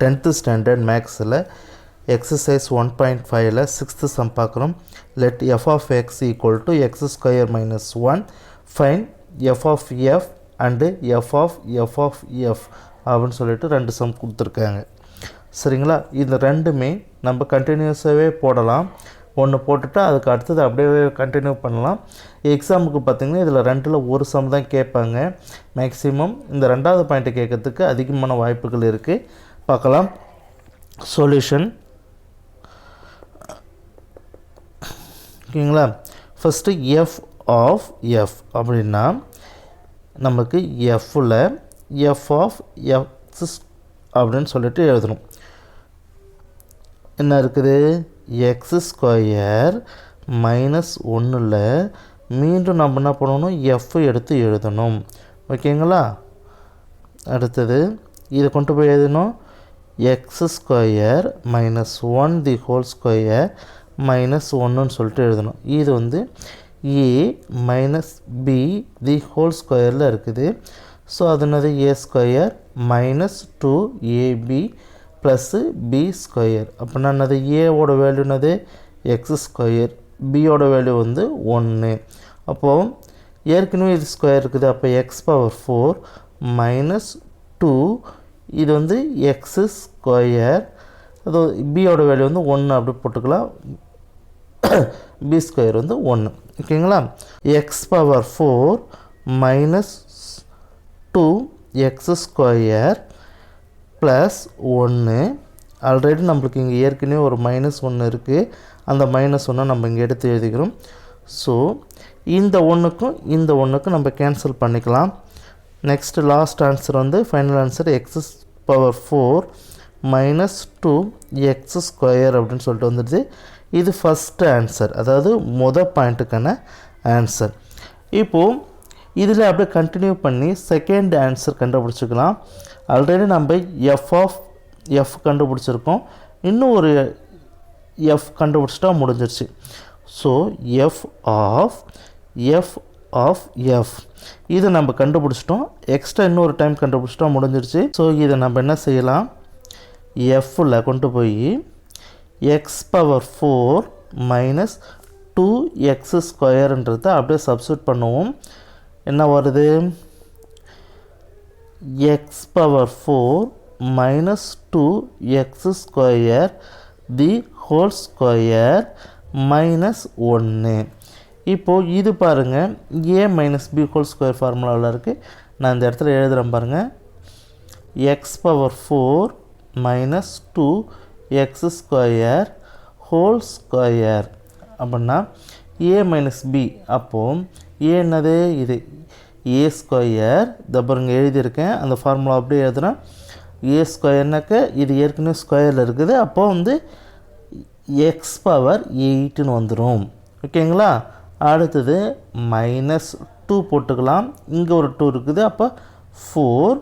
10th standard மேக்ஸில் exercise 1.5ல 6th some பார்க்குறோம். let f of x equal to x square minus 1 find f of f and f of f அப்படின்னு சொல்லிட்டு ரெண்டு some கொடுத்துருக்காங்க. சரிங்களா, இந்த ரெண்டுமே நம்ம கண்டினியூஸாகவே போடலாம். ஒன்று போட்டுட்டு அதுக்கு அடுத்தது அப்படியே கண்டினியூ பண்ணலாம். எக்ஸாமுக்கு பார்த்திங்கன்னா இதில் ரெண்டில் ஒரு சம் தான் கேட்பாங்க. மேக்ஸிமம் இந்த ரெண்டாவது பாயிண்ட்டை கேட்கறதுக்கு அதிகமான வாய்ப்புகள் இருக்குது. பார்க்கலாம். சொல்யூஷன் ஓகேங்களா. ஃபஸ்ட்டு எஃப் ஆஃப் எஃப் அப்படின்னா நமக்கு எஃப்பில் எஃப் ஆஃப் எக்ஸ் அப்படின்னு சொல்லிட்டு எழுதணும். என்ன இருக்குது, எக்ஸ் ஸ்கொயர் மைனஸ் ஒன்றில் மீண்டும் நம்ம என்ன பண்ணணும், எஃப் எடுத்து எழுதணும். ஓகேங்களா. அடுத்தது இதை கொண்டு போய் எழுதணும். X square minus 1 the whole square minus 1ன்னு சொல்லிட்டு எழுதணும். இது வந்து a minus b the whole ஸ்கொயரில் இருக்குது. ஸோ அதுனது a square minus 2ab plus b square. அப்படின்னா என்னது, ஏவோட வேல்யூனது எக்ஸ் ஸ்கொயர், பியோட வேல்யூ வந்து 1. அப்போது ஏற்கனவே இது ஸ்கொயர் இருக்குது. அப்போ எக்ஸ் பவர் 4 மைனஸ் 2, இது வந்து எக்ஸு ஸ்கொயர், அது பியோட வேல்யூ வந்து 1 அப்படி போட்டுக்கலாம். பி ஸ்கொயர் வந்து 1. ஓகேங்களா. X power 4 minus 2 X square plus 1. Already நம்மளுக்கு இங்கே ஏற்கனவே ஒரு மைனஸ் 1 இருக்குது. அந்த மைனஸ் 1 நம்ம இங்கே எடுத்து எழுதிக்கிறோம். ஸோ இந்த ஒன்றுக்கும் இந்த ஒன்றுக்கும் நம்ம கேன்சல் பண்ணிக்கலாம். நெக்ஸ்ட்டு லாஸ்ட் ஆன்சர் வந்து final answer X power 4 minus 2 X square அப்படின்னு சொல்லிட்டு வந்துடுது. இது ஃபஸ்ட்டு ஆன்சர், அதாவது பாயிண்ட்டுக்கான ஆன்சர். இப்போது இதில் அப்படியே கண்டினியூ பண்ணி செகண்ட் ஆன்சர் கண்டுபிடிச்சிக்கலாம். ஆல்ரெடி நம்ம எஃப் ஆஃப் எஃப் கண்டுபிடிச்சிருக்கோம். இன்னும் ஒரு எஃப் கண்டுபிடிச்சிட்டா முடிஞ்சிருச்சு. ஸோ எஃப் ஆஃப் எஃப் இதை நம்ம கண்டுபிடிச்சிட்டோம். எக்ஸ்ட்ரா இன்னொரு டைம் கண்டுபிடிச்சிட்டோம், முடிஞ்சிருச்சு. ஸோ இதை நம்ம என்ன செய்யலாம், எஃப்பில் கொண்டு போய் எக்ஸ் பவர் 4 மைனஸ் 2 எக்ஸ் ஸ்கொயருன்றதை அப்படியே சப்ஸ்டியூட் பண்ணுவோம். என்ன வருது, X power 4 minus 2 X square தி ஹோல் ஸ்கொயர் மைனஸ் 1. இப்போது இது பாருங்கள், ஏ மைனஸ் பி ஹோல் ஸ்கொயர் ஃபார்முலாவில் இருக்குது. நான் இந்த இடத்துல எழுதுகிறேன் பாருங்கள். X power 4 minus 2 X square whole square அப்படின்னா ஏ மைனஸ் பி. அப்போது ஏ என்னது, இது ஏ ஸ்கொயர். இதை பாருங்க எழுதியிருக்கேன், அந்த ஃபார்முலா அப்படியே எழுதுகிறேன். ஏ ஸ்கொயர்னாக்க இது ஏற்கனவே ஸ்கொயரில் இருக்குது. அப்போது வந்து எக்ஸ் பவர் 8ன்னு வந்துடும். ஓகேங்களா. அடுத்தது மைனஸ் 2 போட்டுக்கலாம். இங்கே ஒரு 2 இருக்குது. அப்போ 4.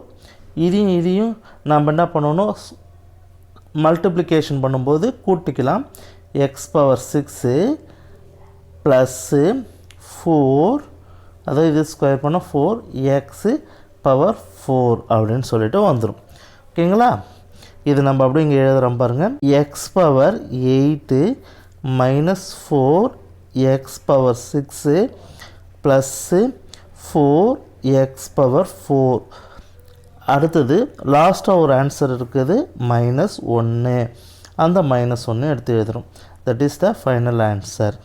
இதையும் நம்ம என்ன பண்ணணும், மல்டிப்ளிகேஷன் பண்ணும்போது கூட்டிக்கலாம். எக்ஸ் பவர் 6 ப்ளஸ்ஸு 4, அதாவது இது ஸ்கொயர் பண்ணால் 4 எக்ஸு பவர் 4 அப்படின்னு சொல்லிட்டு வந்துடும். ஓகேங்களா. இது நம்ம அப்படியே இங்கே எழுதுகிறோம் பாருங்கள். X power 8 minus 4 X power 6 plus 4 X power 4. அடுத்தது லாஸ்ட்டாக ஒரு ஆன்சர் இருக்குது, -1. அந்த -1 எடுத்து எழுதுகிறோம். That is the final answer.